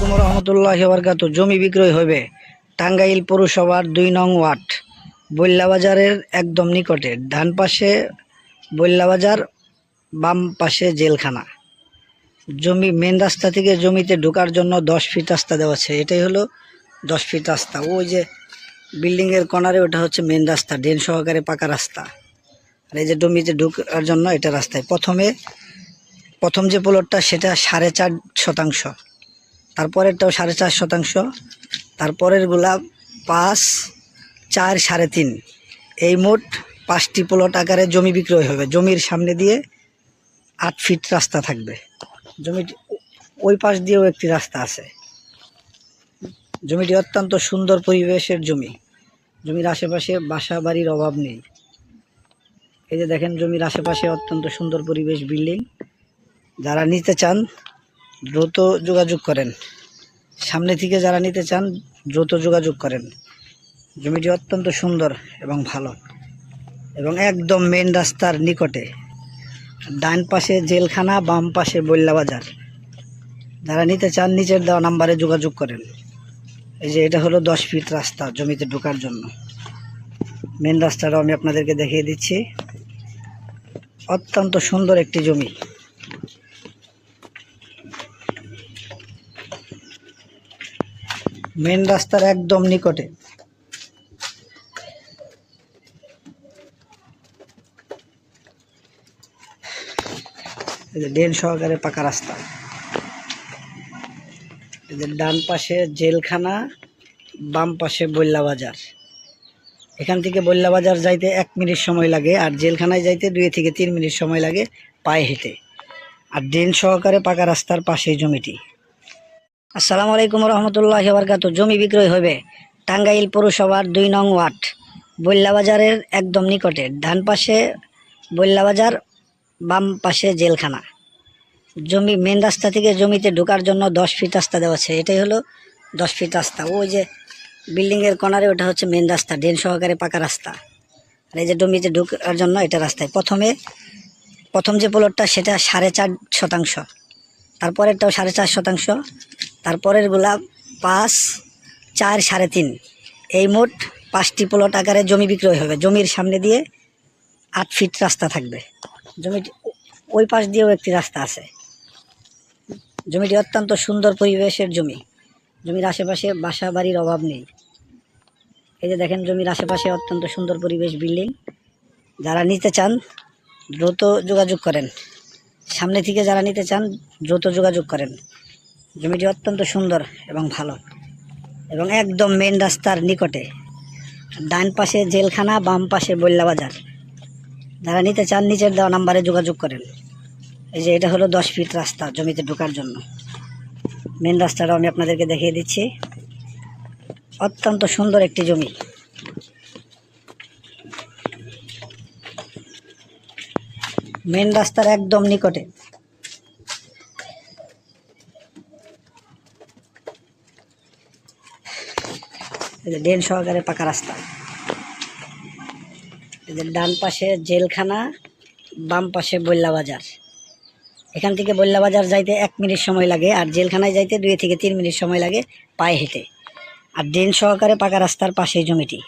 আলাইকুম রহমতুল্লাহি ওয়া বারাকাতুহু। জমি বিক্রয় হবে টাঙ্গাইল পৌরসভার ২ নং ওয়ার্ড বল্লা বাজারের একদম নিকটে। ডান পাশে বল্লা বাজার, বাম পাশে জেলখানা। জমি মেন রাস্তা থেকে জমিতে ঢোকার জন্য ১০ ফিট রাস্তা দেওয়া আছে। এটাই হলো ১০ ফিট রাস্তা। ওই যে বিল্ডিংয়ের কর্নারে ওটা হচ্ছে মেন রাস্তা, ড্রেন সহকারে পাকা রাস্তা। আর এই যে জমিতে ঢোকার জন্য এটা রাস্তায় প্রথম যে প্লটটা সেটা ৪.৫%, তারপরেরটাও ৪.৫%, তারপরের গুলা ৫, ৪, ৩.৫। এই মোট ৫টি প্লট আকারে জমি বিক্রয় হবে। জমির সামনে দিয়ে ৮ ফিট রাস্তা থাকবে। জমিটি ওই পাশ দিয়েও একটি রাস্তা আছে। জমিটি অত্যন্ত সুন্দর পরিবেশের জমি। জমির আশেপাশে বাসা বাড়ির অভাব নেই। এই যে দেখেন, জমির আশেপাশে অত্যন্ত সুন্দর পরিবেশ, বিল্ডিং। যারা নিতে চান দ্রুত যোগাযোগ করেন। সামনে থেকে যারা নিতে চান দ্রুত যোগাযোগ করেন। জমিটি অত্যন্ত সুন্দর এবং ভালো, এবং একদম মেন রাস্তার নিকটে। ডান পাশে জেলখানা, বাম পাশে বল্লা বাজার। যারা নিতে চান নিচের দেওয়া নাম্বারে যোগাযোগ করেন। এই যে এটা হলো ১০ ফিট রাস্তা জমিতে ঢোকার জন্য। মেন রাস্তাটাও আমি আপনাদেরকে দেখিয়ে দিচ্ছি। অত্যন্ত সুন্দর একটি জমি। মেন রাস্তার একদম নিকটে। ড্রেন সহকারে পাকা রাস্তা। এদের ডান পাশে জেলখানা, বাম পাশে বল্লা বাজার। এখান থেকে বল্লা বাজার যাইতে ১ মিনিট সময় লাগে, আর জেলখানায় যাইতে ২ থেকে ৩ মিনিট সময় লাগে পায়ে হেঁটে। আর ড্রেন সহকারে পাকা রাস্তার পাশেই জমিটি। আসসালামু আলাইকুম রহমতুল্লাহি ওয়া বারাকাতুহু। জমি বিক্রয় হবে টাঙ্গাইল পৌরসভার ২ নং ওয়ার্ড বল্লা বাজারের একদম নিকটে। ডান পাশে বল্লা বাজার, বাম পাশে জেলখানা। জমি মেন রাস্তা থেকে জমিতে ঢোকার জন্য ১০ ফিট রাস্তা দেওয়া আছে। এটাই হলো ১০ ফিট রাস্তা। ওই যে বিল্ডিংয়ের কর্নারে ওটা হচ্ছে মেন রাস্তা, ড্রেন সহকারে পাকা রাস্তা। আর এই যে জমিতে ঢোকার জন্য এটা রাস্তায় প্রথম যে প্লটটা সেটা ৪.৫%, তারপরেরটাও ৪.৫%, তারপরের গুলা ৫, ৪, ৩.৫। এই মোট ৫টি প্লট আকারে জমি বিক্রয় হবে। জমির সামনে দিয়ে ৮ ফিট রাস্তা থাকবে। জমিটি ওই পাশ দিয়েও একটি রাস্তা আছে। জমিটি অত্যন্ত সুন্দর পরিবেশের জমি। জমির আশেপাশে বাসা বাড়ির অভাব নেই। এই যে দেখেন, জমির আশেপাশে অত্যন্ত সুন্দর পরিবেশ, বিল্ডিং। যারা নিতে চান দ্রুত যোগাযোগ করেন। সামনে থেকে যারা নিতে চান দ্রুত যোগাযোগ করেন। জমিটি অত্যন্ত সুন্দর এবং ভালো, এবং একদম মেন রাস্তার নিকটে। ডান পাশে জেলখানা, বাম পাশে বল্লা বাজার। যারা নিতে চান নিচের দেওয়া নাম্বারে যোগাযোগ করেন। এই যে এটা হলো ১০ ফিট রাস্তা জমিতে ঢোকার জন্য। মেন রাস্তাটাও আমি আপনাদেরকে দেখিয়ে দিচ্ছি। অত্যন্ত সুন্দর একটি জমি। মেন রাস্তার একদম নিকটে। ড্রেন সহকারে পাকা রাস্তা। এদের ডান পাশে জেলখানা, বাম পাশে বল্লা বাজার। এখান থেকে বল্লা বাজার যাইতে ১ মিনিট সময় লাগে, আর জেলখানায় যাইতে ২ থেকে ৩ মিনিট সময় লাগে পায়ে হেঁটে। আর ড্রেন সহকারে পাকা রাস্তার পাশেই জমিটি।